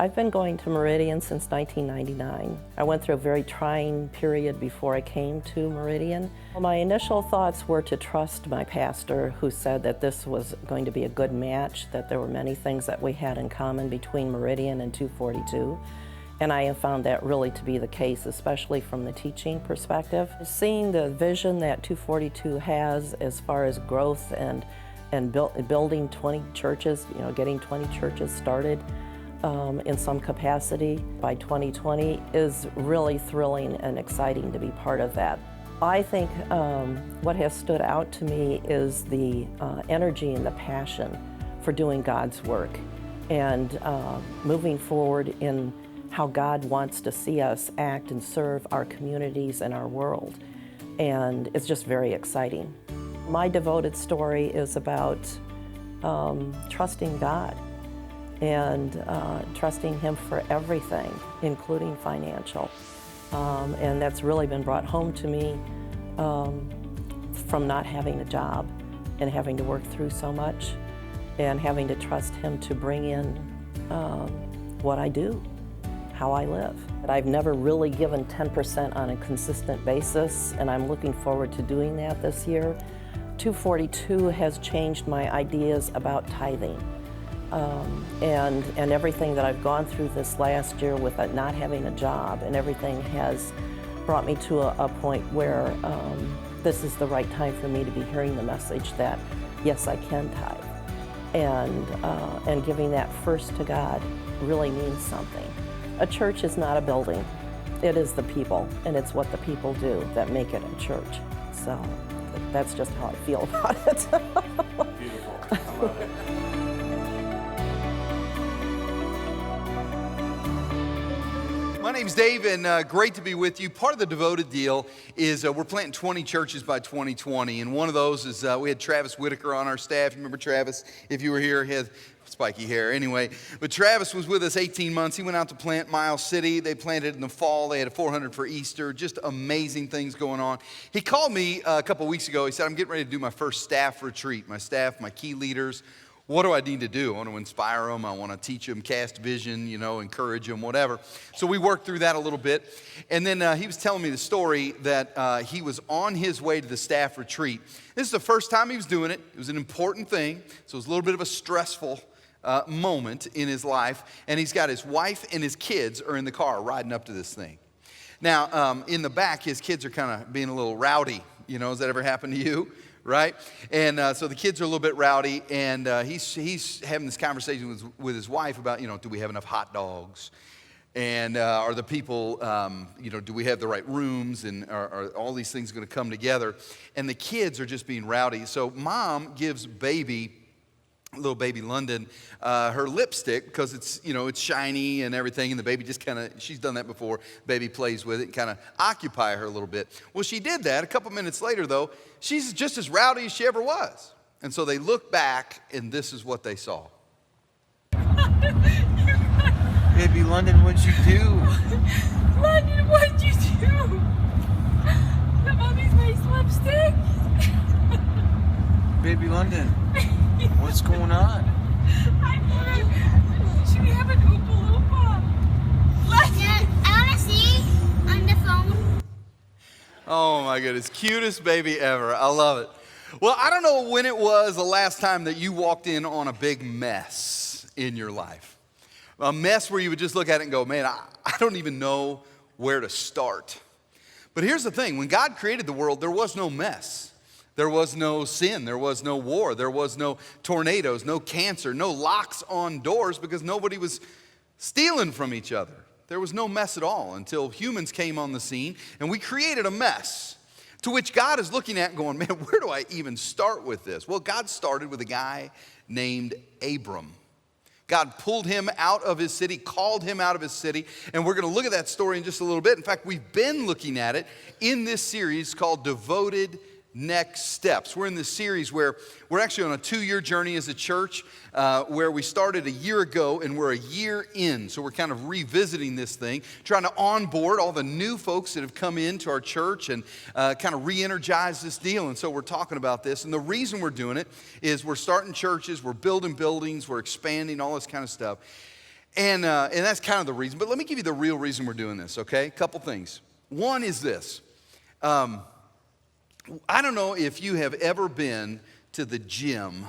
I've been going to Meridian since 1999. I went through a very trying period before I came to Meridian. My initial thoughts were to trust my pastor, who said that this was going to be a good match, that there were many things that we had in common between Meridian and 242. And I have found that really to be the case, especially from the teaching perspective. Seeing the vision that 242 has as far as growth and building 20 churches, getting 20 churches started in some capacity by 2020 is really thrilling and exciting to be part of that. I think what has stood out to me is the energy and the passion for doing God's work and moving forward in how God wants to see us act and serve our communities and our world. And it's just very exciting. My devoted story is about trusting God and trusting Him for everything, including financial. And that's really been brought home to me from not having a job and having to work through so much and having to trust Him to bring in what I do, how I live. But I've never really given 10% on a consistent basis, and I'm looking forward to doing that this year. 242 has changed my ideas about tithing. And everything that I've gone through this last year with not having a job and everything has brought me to a point where this is the right time for me to be hearing the message that, yes, I can tithe. And giving that first to God really means something. A church is not a building. It is the people, and it's what the people do that make it a church. So that's just how I feel about it. Beautiful. I love it. My name's Dave, and great to be with you. Part of the Devoted deal is we're planting 20 churches by 2020, and one of those is we had Travis Whitaker on our staff. You remember Travis? If you were here, he had spiky hair. Anyway, but Travis was with us 18 months. He went out to plant Miles City. They planted in the fall. They had a 400 for Easter. Just amazing things going on. He called me a couple weeks ago. He said, I'm getting ready to do my first staff retreat. My staff, my key leaders. What do I need to do? I want to inspire them. I want to teach them, cast vision, encourage them, whatever. So we worked through that a little bit. And then he was telling me the story that he was on his way to the staff retreat. This is the first time he was doing it. It was an important thing. So it was a little bit of a stressful moment in his life. And he's got his wife and his kids are in the car riding up to this thing. Now, in the back, his kids are kind of being a little rowdy. Has that ever happened to you? Right? And so the kids are a little bit rowdy, and he's having this conversation with his wife about, do we have enough hot dogs? And are the people, do we have the right rooms? And are all these things going to come together? And the kids are just being rowdy. So mom gives little baby London, her lipstick because it's shiny and everything, and the baby just she's done that before. Baby plays with it and kind of occupy her a little bit. Well, she did that. A couple minutes later, though, she's just as rowdy as she ever was. And so they look back, and this is what they saw. Baby London, what'd you do? London, what'd you do? The mommy's nice lipstick. Baby London, what's going on? Should we have an Oompa Loompa? Yeah, I want to see on the phone. Oh my goodness, cutest baby ever. I love it. Well, I don't know when it was the last time that you walked in on a big mess in your life. A mess where you would just look at it and go, man, I don't even know where to start. But here's the thing, when God created the world, there was no mess. There was no sin, there was no war, there was no tornadoes, no cancer, no locks on doors because nobody was stealing from each other. There was no mess at all until humans came on the scene and we created a mess to which God is looking at and going, man, where do I even start with this? Well, God started with a guy named Abram. God pulled him out of his city, called him out of his city, and we're going to look at that story in just a little bit. In fact, we've been looking at it in this series called Devoted Next Steps. We're in this series where we're actually on a 2-year journey as a church where we started a year ago and we're a year in. So we're kind of revisiting this thing, trying to onboard all the new folks that have come into our church and kind of re-energize this deal. And so we're talking about this. And the reason we're doing it is we're starting churches, we're building buildings, we're expanding, all this kind of stuff. And that's kind of the reason. But let me give you the real reason we're doing this, okay? A couple things. One is this. I don't know if you have ever been to the gym,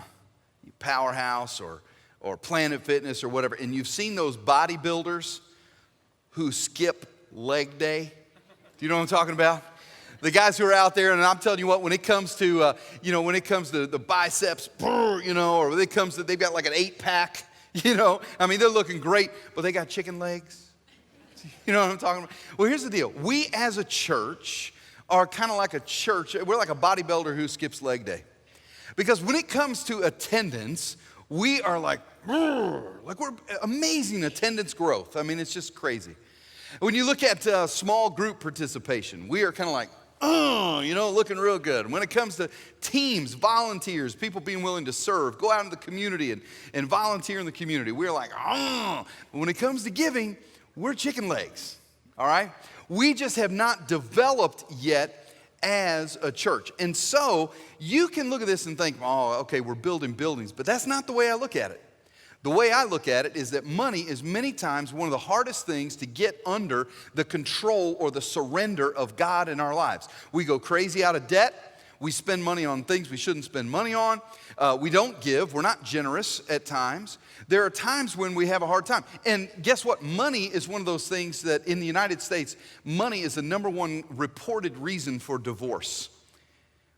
Powerhouse or Planet Fitness or whatever, and you've seen those bodybuilders who skip leg day. Do you know what I'm talking about? The guys who are out there, and I'm telling you what, when it comes to, when it comes to the biceps, or when it comes to, they've got like an 8-pack, I mean, they're looking great, but they got chicken legs. You know what I'm talking about? Well, here's the deal. We as a church are kind of like a church. We're like a bodybuilder who skips leg day. Because when it comes to attendance, we are like we're amazing attendance growth. I mean, it's just crazy. When you look at small group participation, we are kind of like, looking real good. When it comes to teams, volunteers, people being willing to serve, go out in the community and volunteer in the community, we're like, But when it comes to giving, we're chicken legs, all right? We just have not developed yet as a church. And so you can look at this and think, okay, we're building buildings, but that's not the way I look at it. The way I look at it is that money is many times one of the hardest things to get under the control or the surrender of God in our lives. We go crazy out of debt. We spend money on things we shouldn't spend money on. We don't give. We're not generous at times. There are times when we have a hard time. And guess what? Money is one of those things that in the United States, money is the number one reported reason for divorce.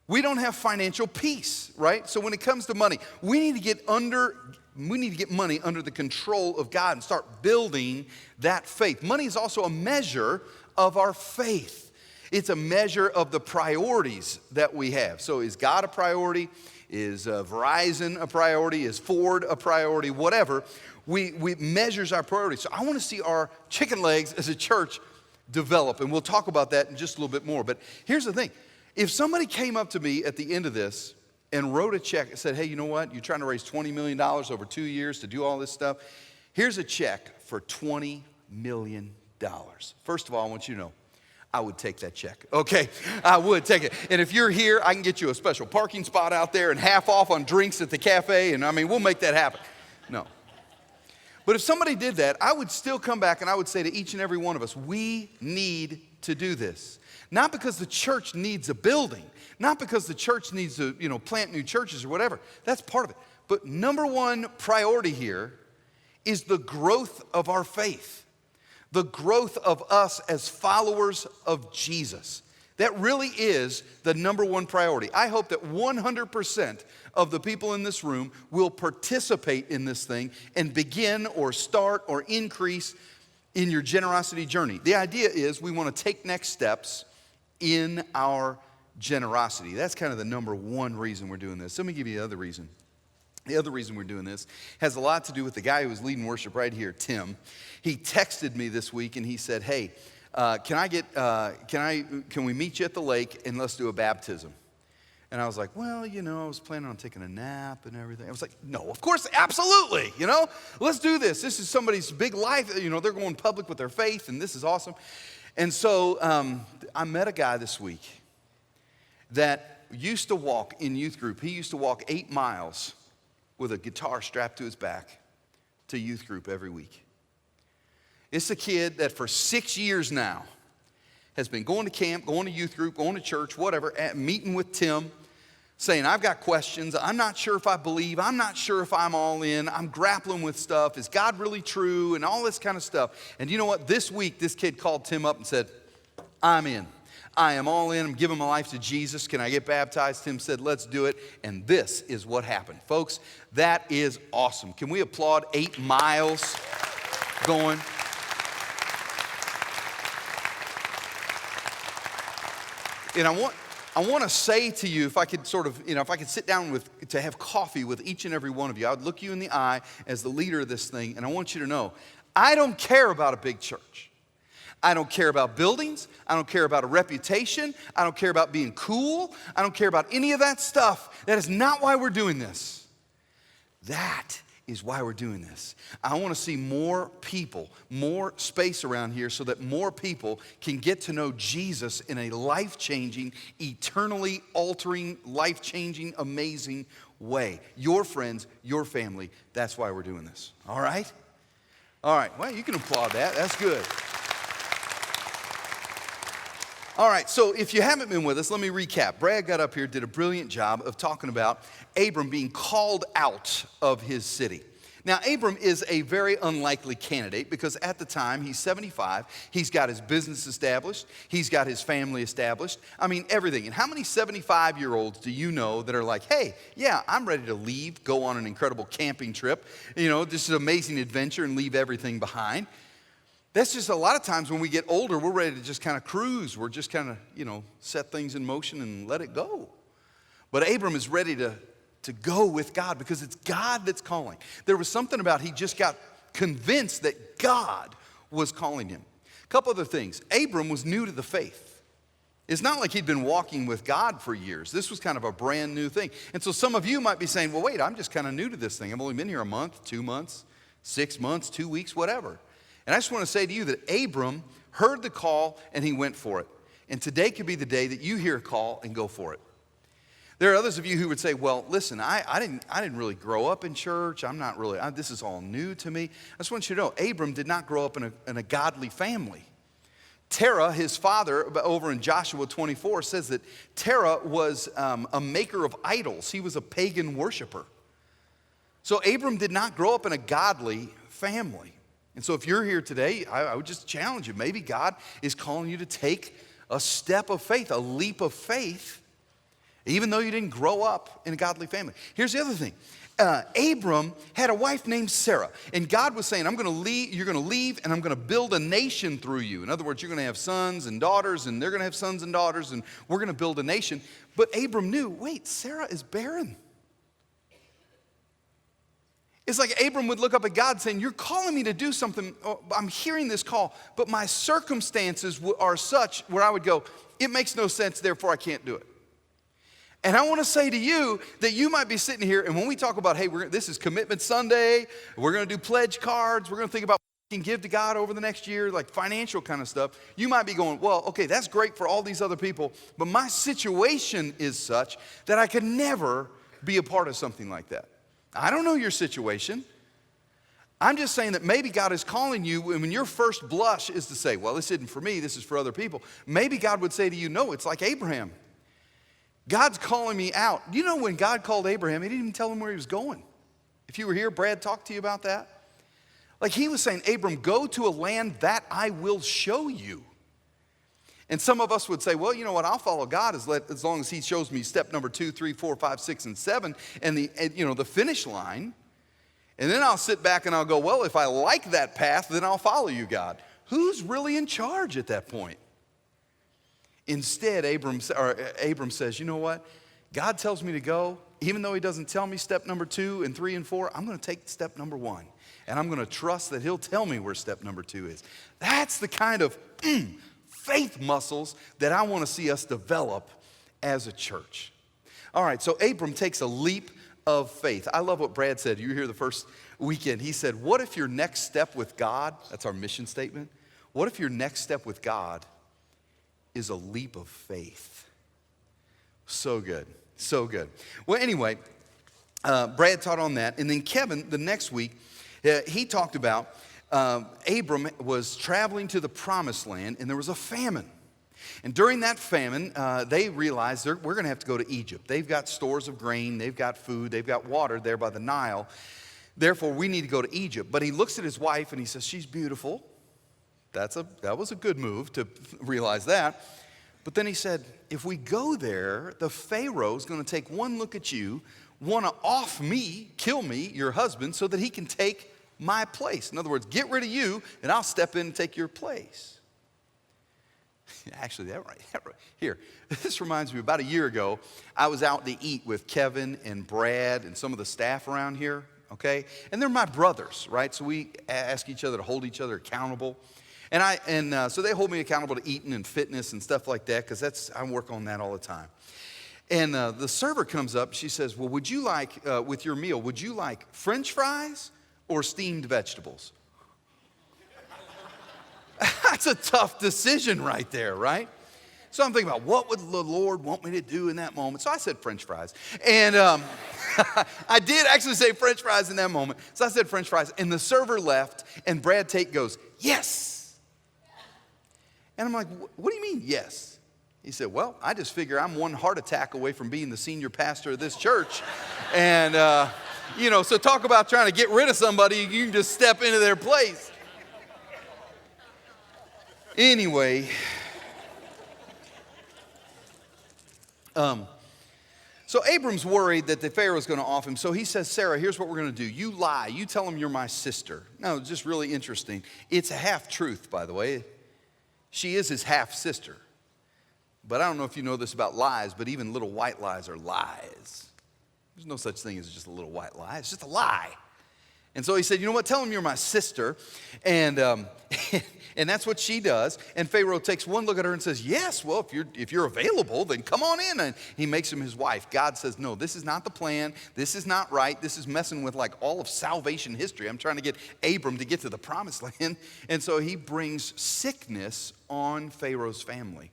We don't have financial peace, right? So when it comes to money, we need to get money under the control of God and start building that faith. Money is also a measure of our faith. It's a measure of the priorities that we have. So is God a priority? Is Verizon a priority? Is Ford a priority? Whatever. We measures our priorities. So I want to see our chicken legs as a church develop. And we'll talk about that in just a little bit more. But here's the thing. If somebody came up to me at the end of this and wrote a check and said, hey, you know what? You're trying to raise $20 million over 2 years to do all this stuff. Here's a check for $20 million. First of all, I want you to know, I would take that check. Okay, I would take it. And if you're here, I can get you a special parking spot out there and half off on drinks at the cafe. And I mean, we'll make that happen. No. But if somebody did that, I would still come back and I would say to each and every one of us, we need to do this. Not because the church needs a building, not because the church needs to, plant new churches or whatever. That's part of it. But number one priority here is the growth of our faith. The growth of us as followers of Jesus. That really is the number one priority. I hope that 100% of the people in this room will participate in this thing and begin or start or increase in your generosity journey. The idea is we want to take next steps in our generosity. That's kind of the number one reason we're doing this. Let me give you the other reason. The other reason we're doing this has a lot to do with the guy who was leading worship right here, Tim. He texted me this week and he said, hey, can we meet you at the lake and let's do a baptism? And I was like, well, I was planning on taking a nap and everything. I was like, no, of course, absolutely, let's do this. This is somebody's big life. They're going public with their faith and this is awesome. And so I met a guy this week that used to walk in youth group. He used to walk 8 miles with a guitar strapped to his back to youth group every week. It's a kid that for 6 years now has been going to camp, going to youth group, going to church, whatever, meeting with Tim, saying, I've got questions. I'm not sure if I believe. I'm not sure if I'm all in. I'm grappling with stuff. Is God really true? And all this kind of stuff. And you know what? This week, this kid called Tim up and said, I'm in. I am all in. I'm giving my life to Jesus. Can I get baptized? Tim said, let's do it. And this is what happened. Folks, that is awesome. Can we applaud 8 miles going? And I want to say to you, if I could if I could sit down to have coffee with each and every one of you, I would look you in the eye as the leader of this thing, and I want you to know, I don't care about a big church. I don't care about buildings. I don't care about a reputation. I don't care about being cool. I don't care about any of that stuff. That is not why we're doing this. That is why we're doing this. I want to see more people, more space around here so that more people can get to know Jesus in a life-changing, eternally altering, life-changing, amazing way. Your friends, your family, that's why we're doing this. All right? All right, well, you can applaud that. That's good. All right, so if you haven't been with us, let me recap. Brad got up here, did a brilliant job of talking about Abram being called out of his city. Now, Abram is a very unlikely candidate because at the time, he's 75. He's got his business established. He's got his family established. I mean, everything. And how many 75-year-olds do you know that are like, hey, yeah, I'm ready to leave, go on an incredible camping trip, just an amazing adventure and leave everything behind? That's just a lot of times when we get older, we're ready to just kind of cruise. We're just kind of, set things in motion and let it go. But Abram is ready to go with God because it's God that's calling. There was something about he just got convinced that God was calling him. A couple other things. Abram was new to the faith. It's not like he'd been walking with God for years. This was kind of a brand new thing. And so some of you might be saying, well, wait, I'm just kind of new to this thing. I've only been here a month, 2 months, 6 months, 2 weeks, whatever. And I just want to say to you that Abram heard the call and he went for it. And today could be the day that you hear a call and go for it. There are others of you who would say, well, listen, I didn't really grow up in church. I'm not really, this is all new to me. I just want you to know, Abram did not grow up in a godly family. Terah, his father, over in Joshua 24, says that Terah was a maker of idols. He was a pagan worshiper. So Abram did not grow up in a godly family. And so if you're here today, I would just challenge you. Maybe God is calling you to take a step of faith, a leap of faith, even though you didn't grow up in a godly family. Here's the other thing. Abram had a wife named Sarah, and God was saying, you're going to leave, and I'm going to build a nation through you. In other words, you're going to have sons and daughters, and they're going to have sons and daughters, and we're going to build a nation. But Abram knew, wait, Sarah is barren. It's like Abram would look up at God saying, you're calling me to do something. Oh, I'm hearing this call, but my circumstances are such where I would go, it makes no sense, therefore I can't do it. And I want to say to you that you might be sitting here, and when we talk about, hey, this is Commitment Sunday, we're going to do pledge cards, we're going to think about what we can give to God over the next year, like financial kind of stuff. You might be going, well, okay, that's great for all these other people, but my situation is such that I could never be a part of something like that. I don't know your situation. I'm just saying that maybe God is calling you, and when your first blush is to say, well, this isn't for me, this is for other people. Maybe God would say to you, no, it's like Abraham. God's calling me out. You know, when God called Abraham, he didn't even tell him where he was going. If you were here, Brad talked to you about that. Like he was saying, Abram, go to a land that I will show you. And some of us would say, well, you know what, I'll follow God as long as he shows me step number 2, 3, 4, 5, 6, and 7, and the finish line. And then I'll sit back and I'll go, well, if I like that path, then I'll follow you, God. Who's really in charge at that point? Instead, Abram says, you know what? God tells me to go. Even though he doesn't tell me step number 2 and 3 and 4, I'm going to take step number 1. And I'm going to trust that he'll tell me where step number 2 is. That's the kind of faith muscles that I want to see us develop as a church. All right, so Abram takes a leap of faith. I love what Brad said. You were here the first weekend. He said, what if your next step with God, that's our mission statement, what if your next step with God is a leap of faith? So good, so good. Well, anyway, Brad taught on that. And then Kevin, the next week, he talked about Abram was traveling to the promised land, and there was a famine. And during that famine, they realized we're going to have to go to Egypt. They've got stores of grain, they've got food, they've got water there by the Nile. Therefore, we need to go to Egypt. But he looks at his wife and he says, she's beautiful. That was a good move to realize that. But then he said, if we go there, the Pharaoh's going to take one look at you, want to off me, kill me, your husband, so that he can take my place. In other words, get rid of you, and I'll step in and take your place. Actually, that right here. This reminds me, about a year ago, I was out to eat with Kevin and Brad and some of the staff around here, okay? And they're my brothers, right? So we ask each other to hold each other accountable. And so they hold me accountable to eating and fitness and stuff like that, because I work on that all the time. And the server comes up, she says, well, would you like, with your meal, would you like French fries or steamed vegetables? That's a tough decision right there, right? So I'm thinking about what would the Lord want me to do in that moment. So I said French fries. And I did actually say French fries in that moment. So I said French fries. And the server left. And Brad Tate goes, yes. And I'm like, what do you mean, yes? He said, well, I just figure I'm one heart attack away from being the senior pastor of this church. And, so talk about trying to get rid of somebody. You can just step into their place. Anyway. So Abram's worried that the Pharaoh's going to off him. So he says, Sarah, here's what we're going to do. You lie. You tell him you're my sister. No, it's just really interesting. It's a half-truth, by the way. She is his half-sister. But I don't know if you know this about lies, but even little white lies are lies. There's no such thing as just a little white lie. It's just a lie. And so he said, you know what, tell him you're my sister. And and that's what she does. And Pharaoh takes one look at her and says, yes, well, if you're available, then come on in. And he makes him his wife. God says, no, this is not the plan. This is not right. This is messing with like all of salvation history. I'm trying to get Abram to get to the promised land. And so he brings sickness on Pharaoh's family.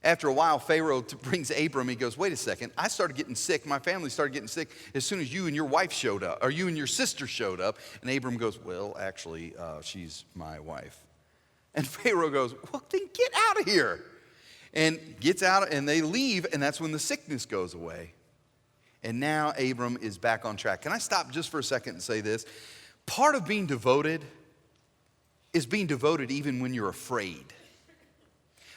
After a while, Pharaoh brings Abram. He goes, wait a second. I started getting sick. My family started getting sick as soon as you and your wife showed up, or you and your sister showed up. And Abram goes, well, actually, she's my wife. And Pharaoh goes, well, then get out of here. And gets out, and they leave, and that's when the sickness goes away. And now Abram is back on track. Can I stop just for a second and say this? Part of being devoted is being devoted even when you're afraid.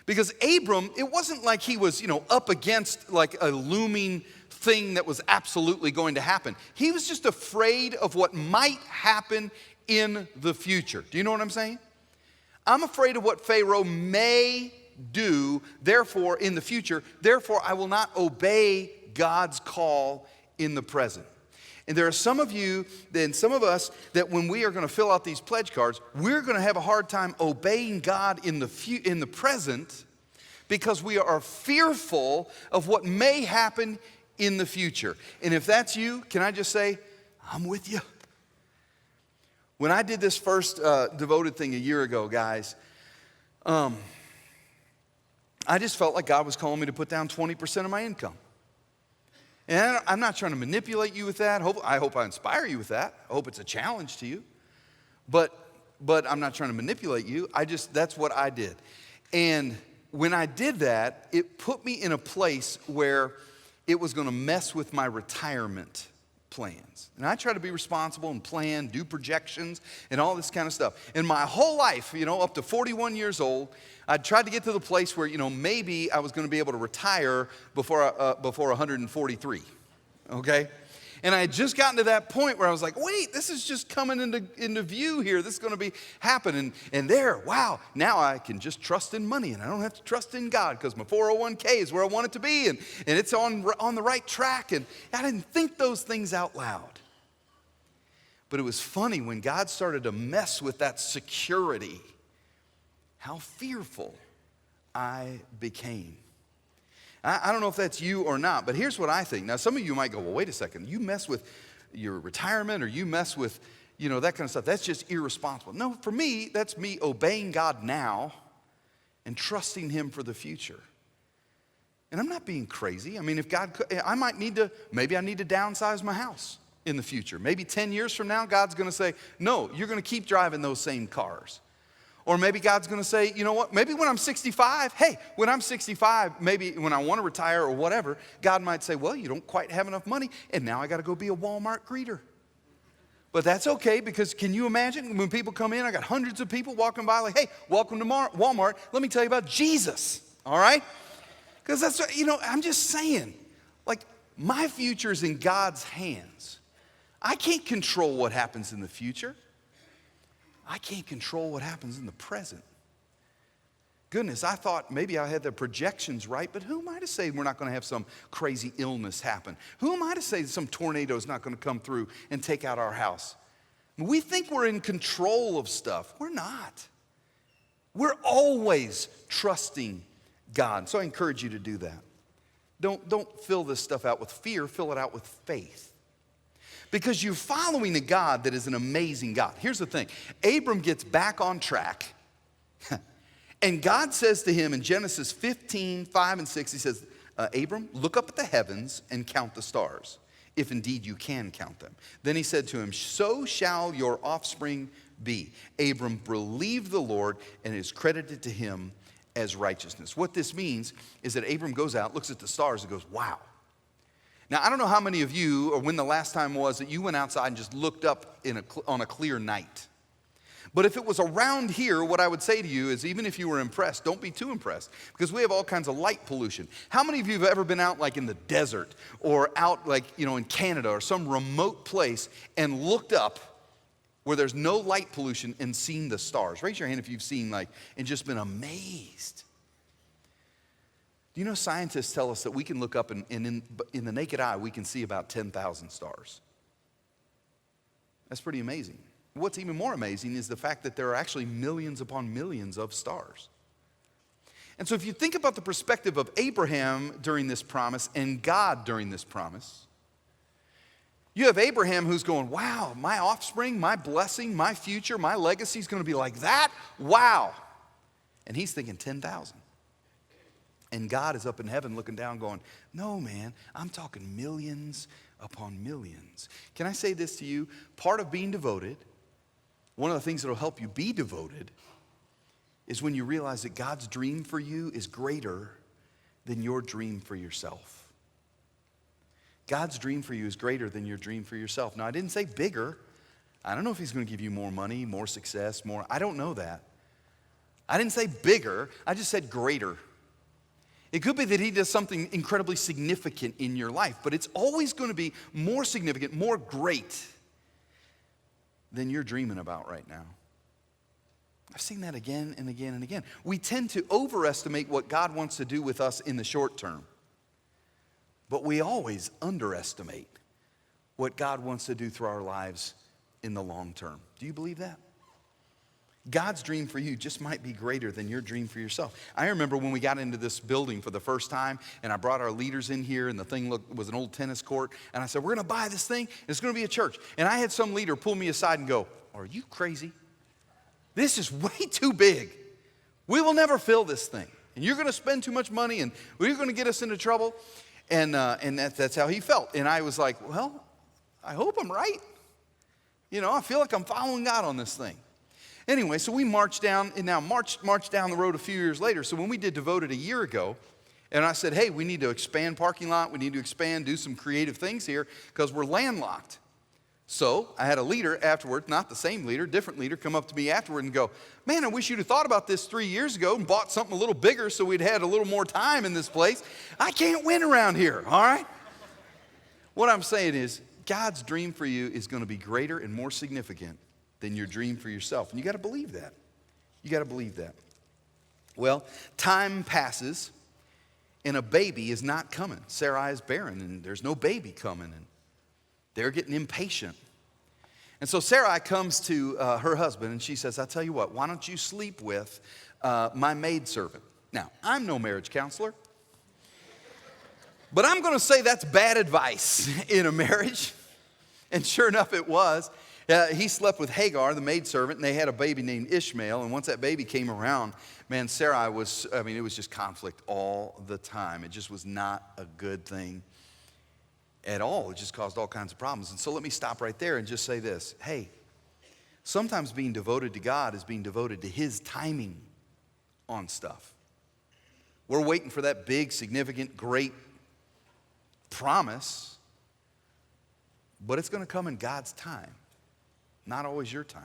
Because Abram, it wasn't like he was, up against like a looming thing that was absolutely going to happen. He was just afraid of what might happen in the future. Do you know what I'm saying? I'm afraid of what Pharaoh may do, therefore, in the future. Therefore, I will not obey God's call in the present. And there are some of you, and some of us, that when we are going to fill out these pledge cards, we're going to have a hard time obeying God in the present because we are fearful of what may happen in the future. And if that's you, can I just say, I'm with you. When I did this first devoted thing a year ago, guys, I just felt like God was calling me to put down 20% of my income. And I'm not trying to manipulate you with that. I hope I inspire you with that. I hope it's a challenge to you. But I'm not trying to manipulate you. That's what I did. And when I did that, it put me in a place where it was going to mess with my retirement plans. And I try to be responsible and plan, do projections, and all this kind of stuff. And my whole life, up to 41 years old, I tried to get to the place where, maybe I was going to be able to retire before 143, okay? And I had just gotten to that point where I was like, wait, this is just coming into view here. This is going to be happening. And there, wow, now I can just trust in money, and I don't have to trust in God because my 401k is where I want it to be, and it's on the right track. And I didn't think those things out loud. But it was funny when God started to mess with that security, how fearful I became. I don't know if that's you or not, but here's what I think. Now, some of you might go, well, wait a second. You mess with your retirement or you mess with, that kind of stuff. That's just irresponsible. No, for me, that's me obeying God now and trusting Him for the future. And I'm not being crazy. I mean, if God could, maybe I need to downsize my house in the future. Maybe 10 years from now, God's going to say, no, you're going to keep driving those same cars. Or maybe God's going to say, you know what, maybe when I'm 65, maybe when I want to retire or whatever, God might say, well, you don't quite have enough money, and now I got to go be a Walmart greeter. But that's okay, because can you imagine when people come in, I got hundreds of people walking by like, hey, welcome to Walmart. Let me tell you about Jesus, all right? Because that's, I'm just saying, like, my future is in God's hands. I can't control what happens in the future. I can't control what happens in the present. Goodness, I thought maybe I had the projections right, but who am I to say we're not going to have some crazy illness happen? Who am I to say some tornado is not going to come through and take out our house? We think we're in control of stuff. We're not. We're always trusting God. So I encourage you to do that. Don't fill this stuff out with fear. Fill it out with faith. Because you're following a God that is an amazing God. Here's the thing. Abram gets back on track. And God says to him in Genesis 15, 5 and 6, he says, Abram, look up at the heavens and count the stars, if indeed you can count them. Then he said to him, so shall your offspring be. Abram believed the Lord, and it is credited to him as righteousness. What this means is that Abram goes out, looks at the stars, and goes, wow. Now, I don't know how many of you, or when the last time was that you went outside and just looked up on a clear night. But if it was around here, what I would say to you is, even if you were impressed, don't be too impressed, because we have all kinds of light pollution. How many of you have ever been out like in the desert or out like, in Canada or some remote place and looked up where there's no light pollution and seen the stars? Raise your hand if you've seen and just been amazed. Do you know scientists tell us that we can look up and in the naked eye, we can see about 10,000 stars. That's pretty amazing. What's even more amazing is the fact that there are actually millions upon millions of stars. And so if you think about the perspective of Abraham during this promise and God during this promise, you have Abraham who's going, wow, my offspring, my blessing, my future, my legacy is going to be like that? Wow. And he's thinking 10,000. And God is up in heaven looking down going, no, man, I'm talking millions upon millions. Can I say this to you? Part of being devoted, one of the things that will help you be devoted, is when you realize that God's dream for you is greater than your dream for yourself. God's dream for you is greater than your dream for yourself. Now, I didn't say bigger. I don't know if he's going to give you more money, more success, more. I don't know that. I didn't say bigger. I just said greater. It could be that he does something incredibly significant in your life, but it's always going to be more significant, more great than you're dreaming about right now. I've seen that again and again and again. We tend to overestimate what God wants to do with us in the short term, but we always underestimate what God wants to do through our lives in the long term. Do you believe that? God's dream for you just might be greater than your dream for yourself. I remember when we got into this building for the first time, and I brought our leaders in here, and the thing was an old tennis court, and I said, we're going to buy this thing, and it's going to be a church. And I had some leader pull me aside and go, are you crazy? This is way too big. We will never fill this thing, and you're going to spend too much money, and you're going to get us into trouble. And that's how he felt. And I was like, well, I hope I'm right. I feel like I'm following God on this thing. Anyway, so we marched down, and now marched down the road a few years later. So when we did Devoted a year ago, and I said, hey, we need to expand parking lot. We need to expand, do some creative things here because we're landlocked. So I had a leader afterward, not the same leader, different leader, come up to me afterward and go, man, I wish you'd have thought about this 3 years ago and bought something a little bigger so we'd had a little more time in this place. I can't win around here, all right? What I'm saying is God's dream for you is going to be greater and more significant than your dream for yourself. And you got to believe that. You got to believe that. Well, time passes and a baby is not coming. Sarai is barren and there's no baby coming, and they're getting impatient. And so Sarai comes to her husband and she says, I'll tell you what, why don't you sleep with my maidservant? Now, I'm no marriage counselor, but I'm going to say that's bad advice in a marriage. And sure enough, it was. He slept with Hagar, the maidservant, and they had a baby named Ishmael. And once that baby came around, man, Sarai it was just conflict all the time. It just was not a good thing at all. It just caused all kinds of problems. And so let me stop right there and just say this. Hey, sometimes being devoted to God is being devoted to his timing on stuff. We're waiting for that big, significant, great promise, but it's going to come in God's time. Not always your time.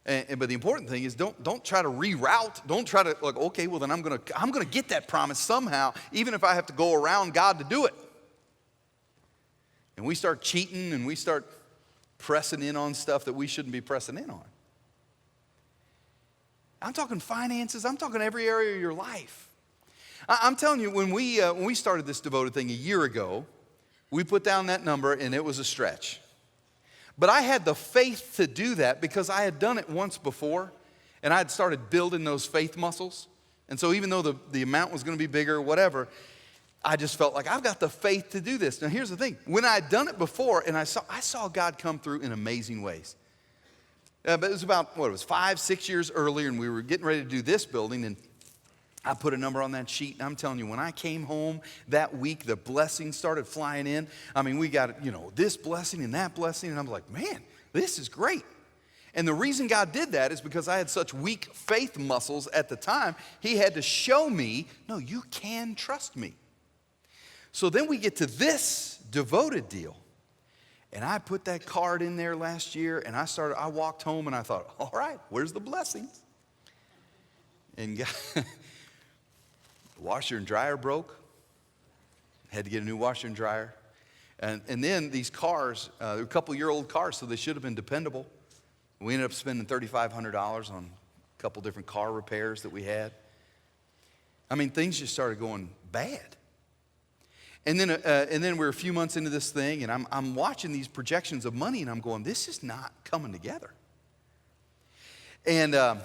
But the important thing is don't try to reroute. Don't try to okay, well then I'm gonna get that promise somehow, even if I have to go around God to do it. And we start cheating and we start pressing in on stuff that we shouldn't be pressing in on. I'm talking finances. I'm talking every area of your life. I'm telling you, when we started this Devoted thing a year ago, we put down that number and it was a stretch. But I had the faith to do that because I had done it once before, and I had started building those faith muscles. And so even though the amount was going to be bigger, whatever, I just felt like I've got the faith to do this. Now here's the thing. When I had done it before and I saw God come through in amazing ways. But it was about, what, it was 5, 6 years earlier, and we were getting ready to do this building, and I put a number on that sheet, and I'm telling you, when I came home that week, the blessings started flying in. I mean, we got, this blessing and that blessing, and I'm like, man, this is great. And the reason God did that is because I had such weak faith muscles at the time. He had to show me, no, you can trust me. So then we get to this devoted deal. And I put that card in there last year, and I walked home and I thought, all right, where's the blessings? And the washer and dryer broke. Had to get a new washer and dryer. And then these cars, they're a couple-year-old cars, so they should have been dependable. We ended up spending $3,500 on a couple different car repairs that we had. I mean, things just started going bad. And then we're a few months into this thing, and I'm watching these projections of money, and I'm going, this is not coming together. And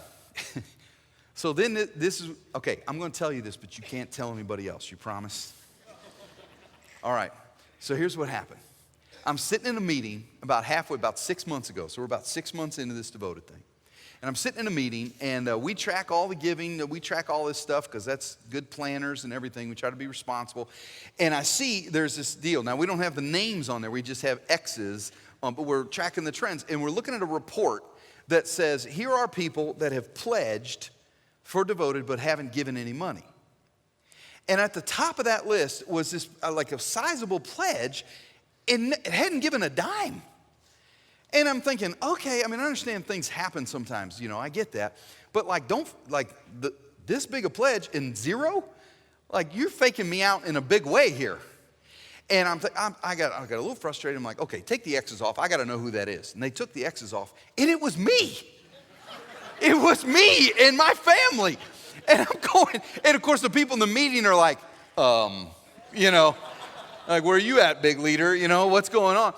so then this is, okay, I'm going to tell you this, but you can't tell anybody else. You promise? All right. So here's what happened. I'm sitting in a meeting about 6 months ago. So we're about 6 months into this devoted thing. And I'm sitting in a meeting, and we track all the giving. We track all this stuff because that's good planners and everything. We try to be responsible. And I see there's this deal. Now, we don't have the names on there. We just have X's, but we're tracking the trends. And we're looking at a report that says, here are people that have pledged for devoted but haven't given any money. And at the top of that list was this, like a sizable pledge, and it hadn't given a dime. And I'm thinking, okay, I mean, I understand things happen sometimes, I get that. But this big a pledge and zero? Like, you're faking me out in a big way here. And I got a little frustrated. I'm like, okay, take the X's off. I got to know who that is. And they took the X's off, and it was me. It was me and my family. And I'm going, and of course the people in the meeting are like, like, where are you at, big leader? What's going on?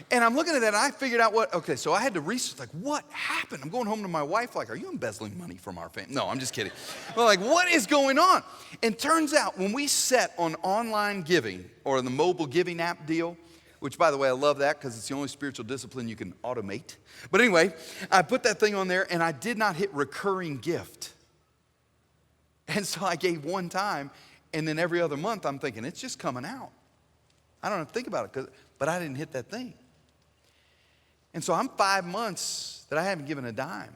And I'm looking at that, and I figured out so I had to research, like, what happened? I'm going home to my wife, like, are you embezzling money from our family? No, I'm just kidding. Well, like, what is going on? And turns out, when we set on online giving, or the mobile giving app deal, which, by the way, I love that because it's the only spiritual discipline you can automate. But anyway, I put that thing on there, and I did not hit recurring gift. And so I gave one time, and then every other month, I'm thinking, it's just coming out. I don't have to think about it, but I didn't hit that thing. And so I'm 5 months that I haven't given a dime.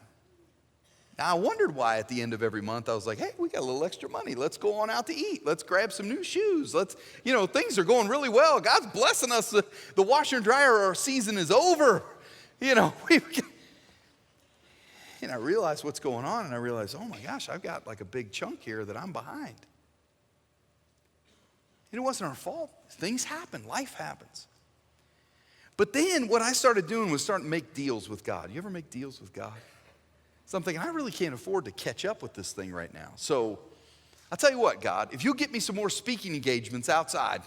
Now, I wondered why at the end of every month I was like, hey, we got a little extra money. Let's go on out to eat. Let's grab some new shoes. Things are going really well. God's blessing us. The washer and dryer season is over. And I realized what's going on, and I realized, oh my gosh, I've got like a big chunk here that I'm behind. And it wasn't our fault. Things happen. Life happens. But then what I started doing was starting to make deals with God. You ever make deals with God? So I'm thinking, I really can't afford to catch up with this thing right now. So I'll tell you what, God, if you'll get me some more speaking engagements outside,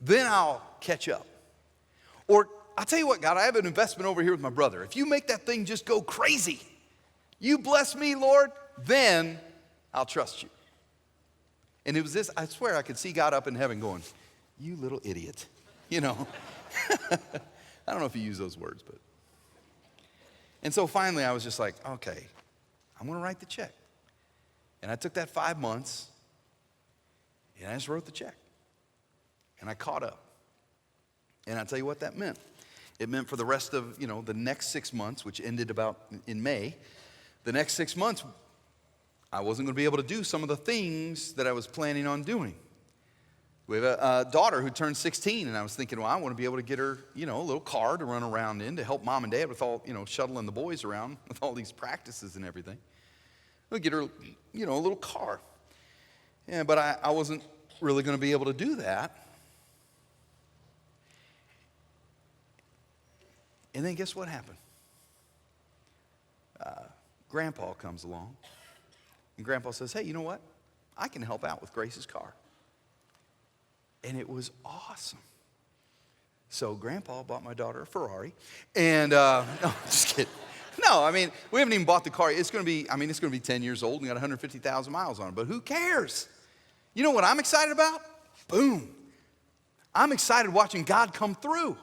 then I'll catch up. Or I'll tell you what, God, I have an investment over here with my brother. If you make that thing just go crazy, you bless me, Lord, then I'll trust you. And it was this, I swear I could see God up in heaven going, you little idiot, I don't know if you use those words, but. And so finally I was just like, okay, I'm going to write the check. And I took that 5 months, and I just wrote the check. And I caught up. And I'll tell you what that meant. It meant for the rest of, the next 6 months, which ended about in May, the next 6 months, I wasn't going to be able to do some of the things that I was planning on doing. We have a daughter who turned 16, and I was thinking, well, I want to be able to get her, a little car to run around in to help mom and dad with all, shuttling the boys around with all these practices and everything. We'll get her, a little car. Yeah, but I wasn't really going to be able to do that. And then guess what happened? Grandpa comes along, and Grandpa says, hey, you know what? I can help out with Grace's car. And it was awesome. So Grandpa bought my daughter a Ferrari. And, no, just kidding. No, I mean, we haven't even bought the car. It's going to be 10 years old and got 150,000 miles on it. But who cares? You know what I'm excited about? Boom. I'm excited watching God come through.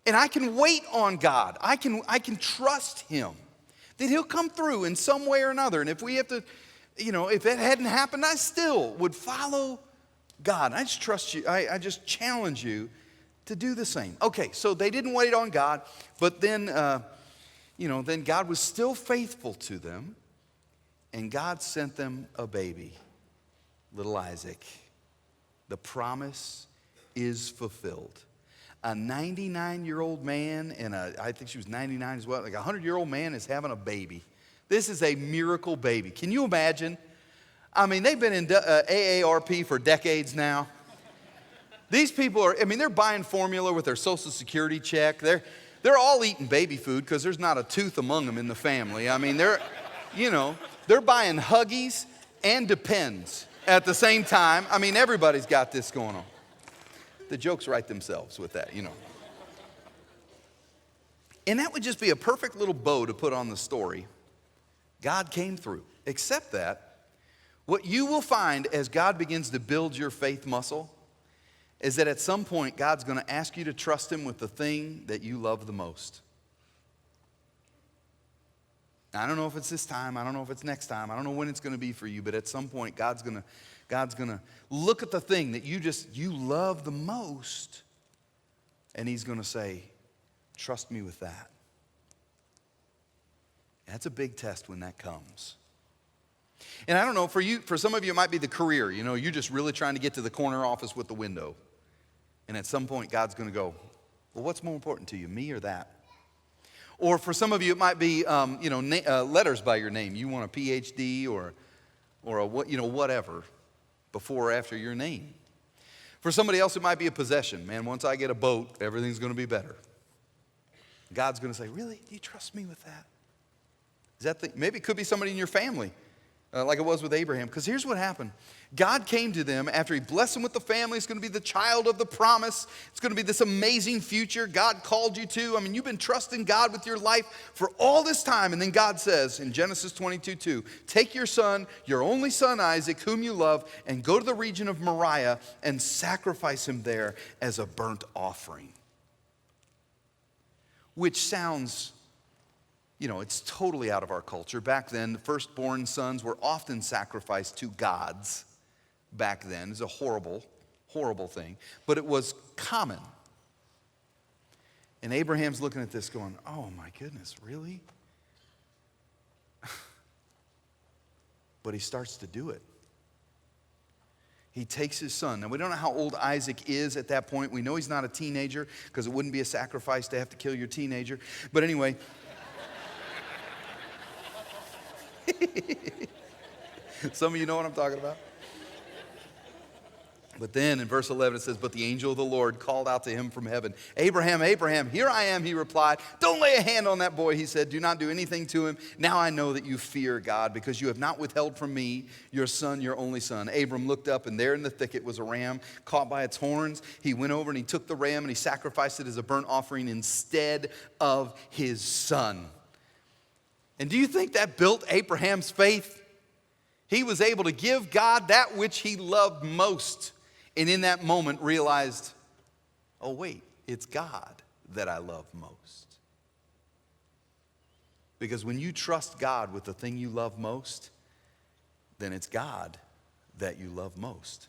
And I can wait on God. I can trust him that he'll come through in some way or another. And if we have to, if it hadn't happened, I still would follow God. I just trust you. I just challenge you to do the same. Okay, so they didn't wait on God, but then, then God was still faithful to them, and God sent them a baby, little Isaac. The promise is fulfilled. A 99-year-old man and I think she was 99 as well, like a 100-year-old man is having a baby. This is a miracle baby. Can you imagine? I mean, they've been in AARP for decades now. These people they're buying formula with their Social Security check. They're all eating baby food because there's not a tooth among them in the family. I mean, they're buying Huggies and Depends at the same time. I mean, everybody's got this going on. The jokes write themselves with that, And that would just be a perfect little bow to put on the story. God came through. Except that, what you will find as God begins to build your faith muscle is that at some point, God's going to ask you to trust him with the thing that you love the most. I don't know if it's this time. I don't know if it's next time. I don't know when it's going to be for you, but at some point, God's going to look at the thing that you love the most, and he's going to say, trust me with that. That's a big test when that comes. And I don't know, for some of you, it might be the career. You're just really trying to get to the corner office with the window. And at some point, God's going to go, well, what's more important to you, me or that? Or for some of you, it might be, letters by your name. You want a PhD or a whatever before or after your name. For somebody else, it might be a possession. Man, once I get a boat, everything's going to be better. God's going to say, really? Do you trust me with that? Maybe it could be somebody in your family, like it was with Abraham. Because here's what happened. God came to them after he blessed them with the family. It's going to be the child of the promise. It's going to be this amazing future God called you to. I mean, you've been trusting God with your life for all this time. And then God says in Genesis 22:2, take your son, your only son Isaac, whom you love, and go to the region of Moriah and sacrifice him there as a burnt offering. Which sounds, it's totally out of our culture. Back then, the firstborn sons were often sacrificed to gods. Back then, it's a horrible, horrible thing. But it was common. And Abraham's looking at this going, oh my goodness, really? But he starts to do it. He takes his son. Now, we don't know how old Isaac is at that point. We know he's not a teenager because it wouldn't be a sacrifice to have to kill your teenager. But anyway. Some of you know what I'm talking about. But then in verse 11 it says, but the angel of the Lord called out to him from heaven, Abraham, Abraham, here I am, he replied. Don't lay a hand on that boy, he said. Do not do anything to him. Now I know that you fear God because you have not withheld from me your son, your only son. Abram looked up, and there in the thicket was a ram caught by its horns. He went over and he took the ram and he sacrificed it as a burnt offering instead of his son. And do you think that built Abraham's faith? He was able to give God that which he loved most. And in that moment realized, oh wait, it's God that I love most. Because when you trust God with the thing you love most, then it's God that you love most.